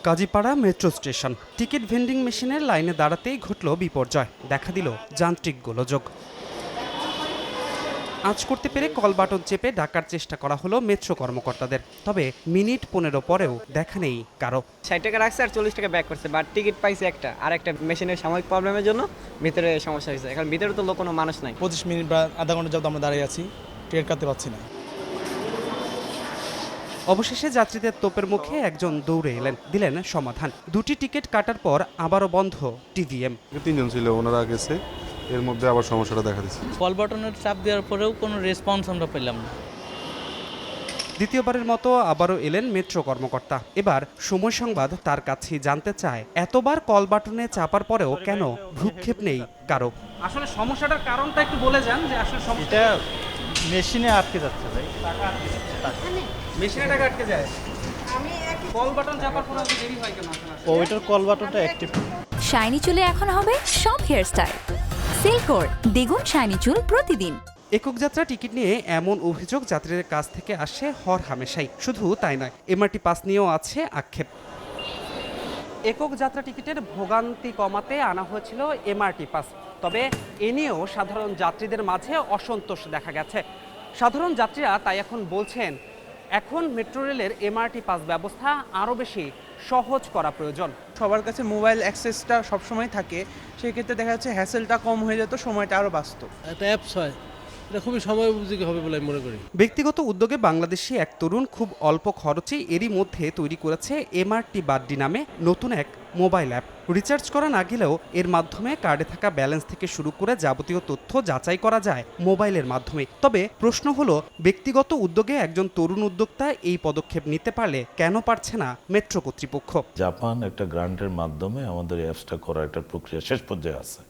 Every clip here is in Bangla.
Kazipara metro station ticket vending মেশিনের লাইনে দাঁড়াতেই ঘটল বিপর্যয়, দেখা দিল যান্ত্রিক গোলযোগ। আজ করতে পেরে কল বাটন চেপে ডাকার চেষ্টা করা হলো মেট্রো কর্মকর্তাদের, তবে মিনিট 15 পরেও দেখা নেই কারো। 60 টাকা রাখছে আর 40 টাকা ব্যাক করছে, বাট টিকিট পাইছে একটা, আর একটা মেশিনের সাময়িক প্রবলেমের জন্য ভিতরে সমস্যা হয়েছে। এখন ভিতরে তো কোনো মানুষ নাই। 25 মিনিট বা আধা ঘন্টা যাবত আমরা দাঁড়িয়ে আছি, টিকিট কাটতে পারছি না। অবশেষে যাত্রীদের তোপের মুখে একজন দৌড়ে এলেন, দিলেন সমাধান। দুটি টিকিট কাটার পর আবারও বন্ধ টিভিএম। 3 জন ছিল, ওনারা গেছে, এর মধ্যে আবার সমস্যাটা দেখা দিচ্ছে। কল বাটনের চাপ দেওয়ার পরেও কোনো রেসপন্স আমরা পেলাম না। দ্বিতীয়বারের মতো আবারও এলেন মেট্রো কর্মকর্তা। এবার সময় সংবাদ তার কাছে জানতে চায়, এতবার কল বাটনে চাপার পরেও কেন ভ্রুক্ষেপ নেই কারো। আসলে সমস্যাটার কারণটা একটু বলে যান, যে আসলে এটা মেশিনে আটকে যাচ্ছে ভাই। মেশিনে টাকা আটকে যায়, কল বাটন চাপার পরেও দেরি হয় কেন? ওইটার কল বাটনটা অ্যাক্টিভ। শাইনি চুলে এখন হবে সব হেয়ারস্টাইল। সিল্কোর দ্বিগুণ শাইনি চুল প্রতিদিন। একক যাত্রা টিকিট নিয়ে এমন অভিযোগ যাত্রীদের কাছ থেকে আসে হর হামেশাই। শুধু তাই নয়, এমআরটি পাস নিয়েও আছে আক্ষেপ। একক যাত্রা টিকিটের ভোগান্তি কমাতে আনা হয়েছিল এমআরটি পাস, তবে এ নিয়েও সাধারণ যাত্রীদের মাঝে অসন্তোষ দেখা গেছে। সাধারণ যাত্রীরা তাই এখন বলছেন, এখন মেট্রো রেলের এমআরটি পাস ব্যবস্থা আরও বেশি সহজ করা প্রয়োজন। সবার কাছে মোবাইল অ্যাক্সেসটা সবসময় থাকে, সেই ক্ষেত্রে দেখা যাচ্ছে হ্যাসেলটা কম হয়ে যেত, সময়টা আরও বাঁচত। একটা অ্যাপস হয়, এটা খুবই সময় উপযোগী হবে বলে আমি মনে করি। ব্যক্তিগত উদ্যোগে বাংলাদেশি এক তরুণ খুব অল্প খরচে এরই মধ্যে তৈরি করেছে এমআরটি বাড্ডি নামে নতুন এক মোবাইল অ্যাপ। রিচার্জ করা না গেলেও এর মাধ্যমে কার্ডে থাকা ব্যালেন্স থেকে শুরু করে যাবতীয় তথ্য যাচাই করা যায় মোবাইলের মাধ্যমে। তবে প্রশ্ন হলো, ব্যক্তিগত উদ্যোগে একজন তরুণ উদ্যোক্তা এই পদক্ষেপ নিতে পারলে কেন পারছে না মেট্রো কর্তৃপক্ষ? জাপান একটা গ্রান্টের মাধ্যমে আমাদের অ্যাপসটা করার একটা প্রক্রিয়া শেষ পর্যায়ে আছে।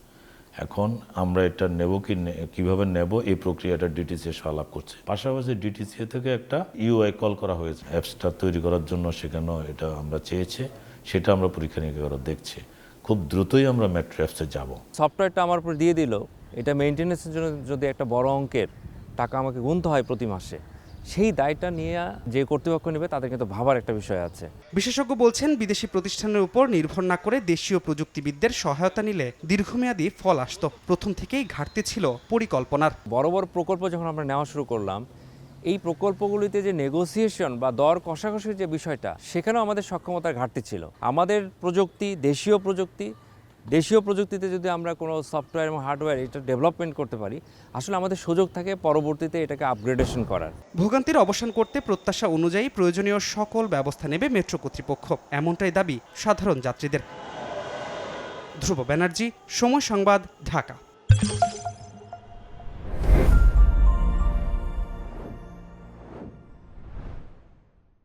এখন আমরা এটা নেব কিভাবে নেব, এই প্রক্রিয়াটা ডিটিসি আলাপ করছে। পাশাপাশি ডিটিসি থেকে একটা ইউআই কল করা হয়েছে অ্যাপসটা তৈরি করার জন্য, সেখানেও এটা আমরা চেয়েছে, সেটা আমরা পরীক্ষা নিরীক্ষা করে দেখছি। খুব দ্রুতই আমরা মেট্রো অ্যাপসে যাব। সফটওয়্যারটা আমার উপর দিয়ে দিল, এটা মেনটেন্যান্সের জন্য যদি একটা বড় অঙ্কের টাকা আমাকে গুনতে হয় প্রতি মাসে, সেই দায়টা নিয়ে যে কর্তৃপক্ষ নেবে তাদের কিন্তু ভাবার একটা বিষয় আছে। বিশেষজ্ঞ বলছেন, বিদেশি প্রতিষ্ঠানের উপর নির্ভর না করে দেশীয় প্রযুক্তিবিদদের সহায়তা নিলে দীর্ঘমেয়াদী ফল আসত। প্রথম থেকেই ঘাটতি ছিল পরিকল্পনার। বড় বড় প্রকল্প যখন আমরা নেওয়া শুরু করলাম, এই প্রকল্পগুলিতে যে নেগোসিয়েশন বা দর কষাকষির যে বিষয়টা, সেখানেও আমাদের সক্ষমতার ঘাটতি ছিল। আমাদের প্রযুক্তি দেশীয় প্রযুক্তিতে যদি আমরা কোনো সফটওয়্যার এবং হার্ডওয়্যার এটা ডেভেলপমেন্ট করতে পারি, আসলে আমাদের সুযোগ থাকে পরবর্তীতে এটাকে আপগ্রেডেশন করার। ভোগান্তির অবসান করতে প্রত্যাশা অনুযায়ী প্রয়োজনীয় সকল ব্যবস্থা নেবে মেট্রো কর্তৃপক্ষ, এমনটাই দাবি সাধারণ যাত্রীদের। ধ্রুব ব্যানার্জি, সময় সংবাদ, ঢাকা।